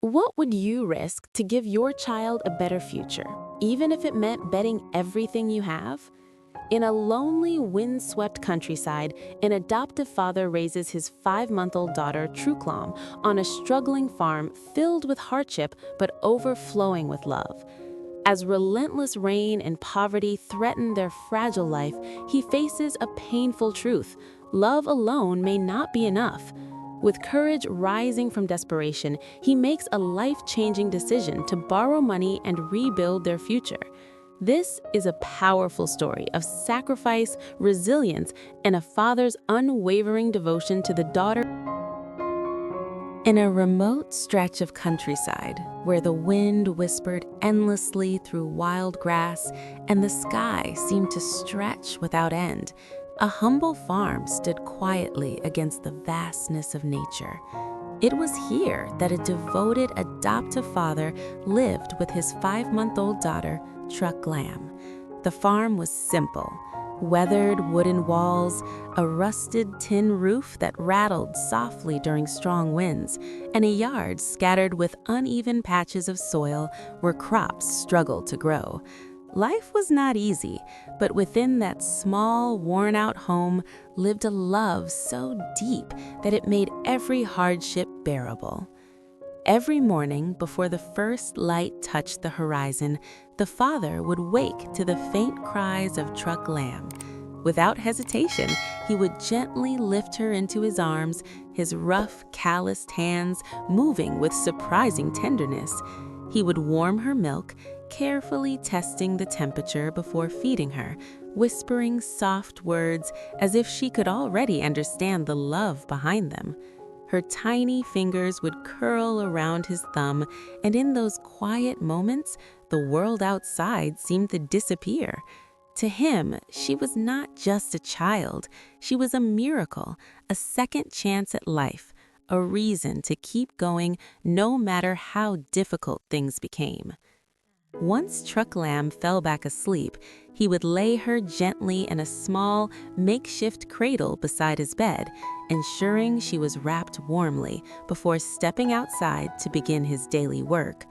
What would you risk to give your child a better future, even if it meant betting everything you have? In a lonely, windswept countryside, an adoptive father raises his 5-month-old daughter, Truc Lam, on a struggling farm filled with hardship but overflowing with love. As relentless rain and poverty threaten their fragile life, he faces a painful truth: love alone may not be enough. With courage rising from desperation, he makes a life-changing decision to borrow money and rebuild their future. This is a powerful story of sacrifice, resilience, and a father's unwavering devotion to the daughter. In a remote stretch of countryside, where the wind whispered endlessly through wild grass and the sky seemed to stretch without end, a humble farm stood quietly against the vastness of nature. It was here that a devoted adoptive father lived with his 5-month-old daughter, Truc Lam. The farm was simple: weathered wooden walls, a rusted tin roof that rattled softly during strong winds, and a yard scattered with uneven patches of soil where crops struggled to grow. Life was not easy, but within that small, worn-out home lived a love so deep that it made every hardship bearable. Every morning, before the first light touched the horizon, the father would wake to the faint cries of Truc Lam. Without hesitation, he would gently lift her into his arms, his rough, calloused hands moving with surprising tenderness. He would warm her milk, carefully testing the temperature before feeding her, whispering soft words as if she could already understand the love behind them. Her tiny fingers would curl around his thumb, and in those quiet moments, the world outside seemed to disappear. To him, she was not just a child. She was a miracle, a second chance at life, a reason to keep going no matter how difficult things became. Once Truc Lam fell back asleep, he would lay her gently in a small, makeshift cradle beside his bed, ensuring she was wrapped warmly before stepping outside to begin his daily work.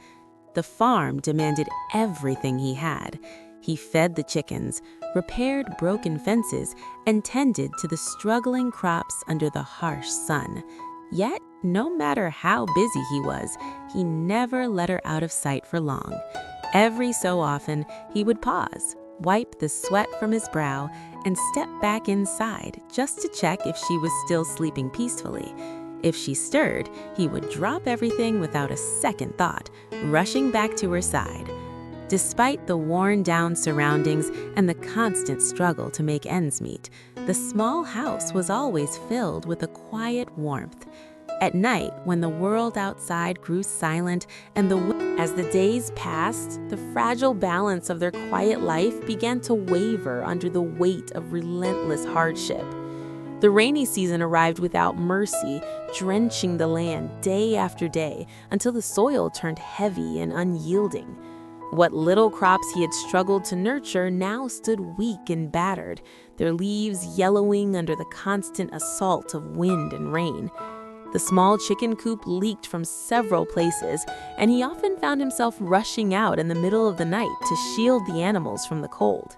The farm demanded everything he had. He fed the chickens, repaired broken fences, and tended to the struggling crops under the harsh sun. Yet, no matter how busy he was, he never let her out of sight for long. Every so often, he would pause, wipe the sweat from his brow, and step back inside just to check if she was still sleeping peacefully. If she stirred, he would drop everything without a second thought, rushing back to her side. Despite the worn-down surroundings and the constant struggle to make ends meet, the small house was always filled with a quiet warmth. At night, when the world outside grew silent and as the days passed, the fragile balance of their quiet life began to waver under the weight of relentless hardship. The rainy season arrived without mercy, drenching the land day after day until the soil turned heavy and unyielding. What little crops he had struggled to nurture now stood weak and battered, their leaves yellowing under the constant assault of wind and rain. The small chicken coop leaked from several places, and he often found himself rushing out in the middle of the night to shield the animals from the cold.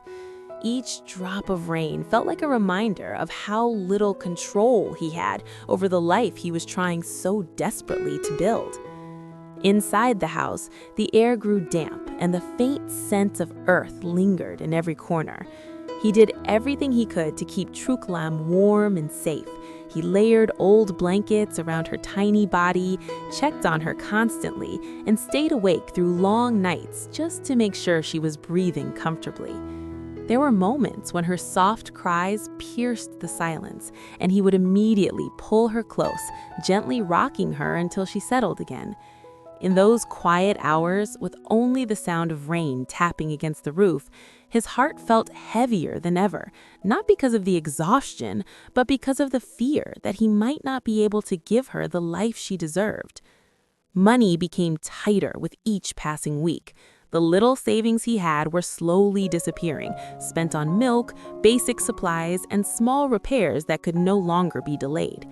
Each drop of rain felt like a reminder of how little control he had over the life he was trying so desperately to build. Inside the house, the air grew damp, and the faint scent of earth lingered in every corner. He did everything he could to keep Truc Lam warm and safe. He layered old blankets around her tiny body, checked on her constantly, and stayed awake through long nights just to make sure she was breathing comfortably. There were moments when her soft cries pierced the silence, and he would immediately pull her close, gently rocking her until she settled again. In those quiet hours, with only the sound of rain tapping against the roof, his heart felt heavier than ever, not because of the exhaustion, but because of the fear that he might not be able to give her the life she deserved. Money became tighter with each passing week. The little savings he had were slowly disappearing, spent on milk, basic supplies, and small repairs that could no longer be delayed.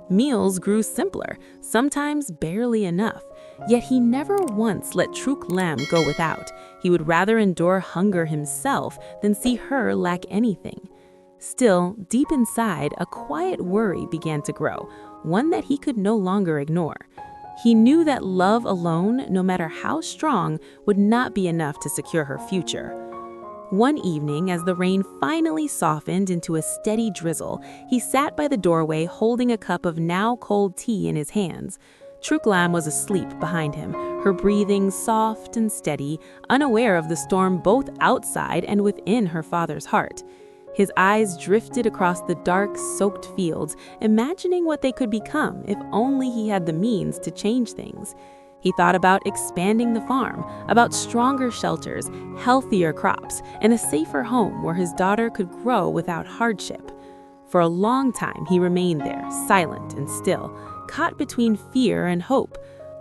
Meals grew simpler, sometimes barely enough. Yet he never once let Truc Lam go without. He would rather endure hunger himself than see her lack anything. Still, deep inside, a quiet worry began to grow, one that he could no longer ignore. He knew that love alone, no matter how strong, would not be enough to secure her future. One evening, as the rain finally softened into a steady drizzle, he sat by the doorway holding a cup of now cold tea in his hands. Truc Lam was asleep behind him, her breathing soft and steady, unaware of the storm both outside and within her father's heart. His eyes drifted across the dark, soaked fields, imagining what they could become if only he had the means to change things. He thought about expanding the farm, about stronger shelters, healthier crops, and a safer home where his daughter could grow without hardship. For a long time, he remained there, silent and still, caught between fear and hope.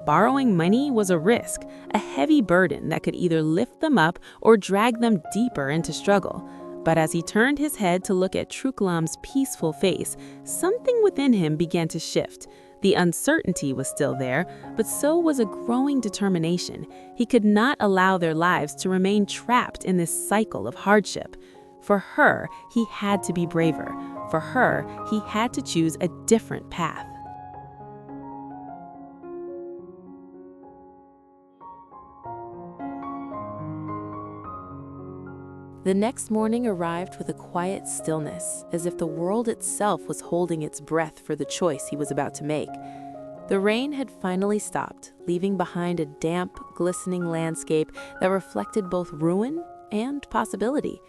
Borrowing money was a risk, a heavy burden that could either lift them up or drag them deeper into struggle. But as he turned his head to look at Truc Lam's peaceful face, something within him began to shift. The uncertainty was still there, but so was a growing determination. He could not allow their lives to remain trapped in this cycle of hardship. For her, he had to be braver. For her, he had to choose a different path. The next morning arrived with a quiet stillness, as if the world itself was holding its breath for the choice he was about to make. The rain had finally stopped, leaving behind a damp, glistening landscape that reflected both ruin and possibility.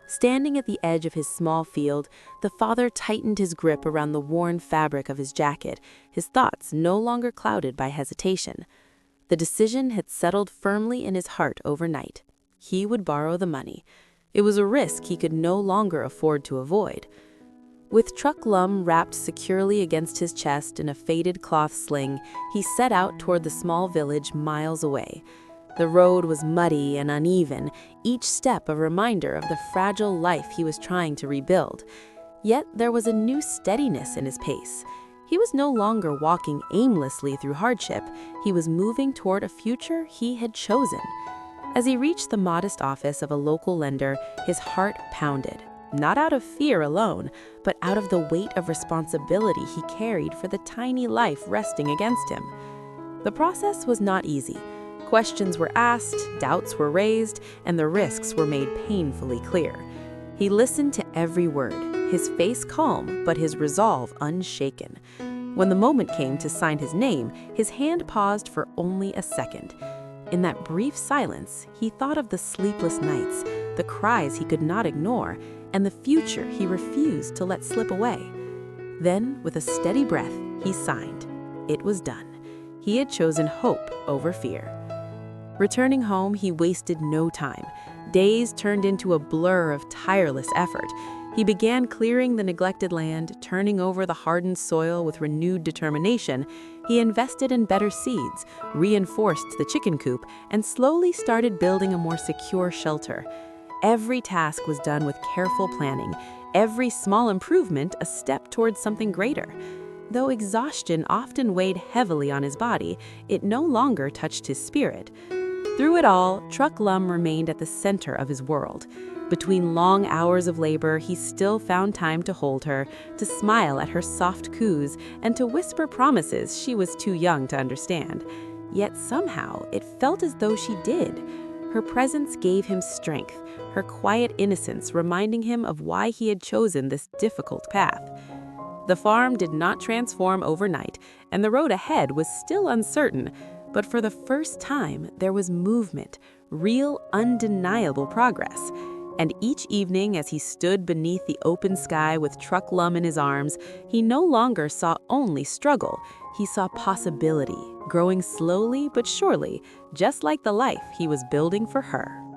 Standing at the edge of his small field, the father tightened his grip around the worn fabric of his jacket, his thoughts no longer clouded by hesitation. The decision had settled firmly in his heart overnight. He would borrow the money. It was a risk he could no longer afford to avoid. With Truc Lam wrapped securely against his chest in a faded cloth sling, he set out toward the small village miles away. The road was muddy and uneven, each step a reminder of the fragile life he was trying to rebuild. Yet there was a new steadiness in his pace. He was no longer walking aimlessly through hardship. He was moving toward a future he had chosen. As he reached the modest office of a local lender, his heart pounded, not out of fear alone, but out of the weight of responsibility he carried for the tiny life resting against him. The process was not easy. Questions were asked, doubts were raised, and the risks were made painfully clear. He listened to every word, his face calm, but his resolve unshaken. When the moment came to sign his name, his hand paused for only a second. In that brief silence, he thought of the sleepless nights, the cries he could not ignore, and the future he refused to let slip away. Then, with a steady breath, he signed. It was done. He had chosen hope over fear. Returning home, he wasted no time. Days turned into a blur of tireless effort. He began clearing the neglected land, turning over the hardened soil with renewed determination. He invested in better seeds, reinforced the chicken coop, and slowly started building a more secure shelter. Every task was done with careful planning, every small improvement a step towards something greater. Though exhaustion often weighed heavily on his body, it no longer touched his spirit. Through it all, Truc Lam remained at the center of his world. Between long hours of labor, he still found time to hold her, to smile at her soft coos, and to whisper promises she was too young to understand. Yet somehow, it felt as though she did. Her presence gave him strength, her quiet innocence reminding him of why he had chosen this difficult path. The farm did not transform overnight, and the road ahead was still uncertain, but for the first time, there was movement, real, undeniable progress. And each evening, as he stood beneath the open sky with Truc Lam in his arms, he no longer saw only struggle. He saw possibility, growing slowly but surely, just like the life he was building for her.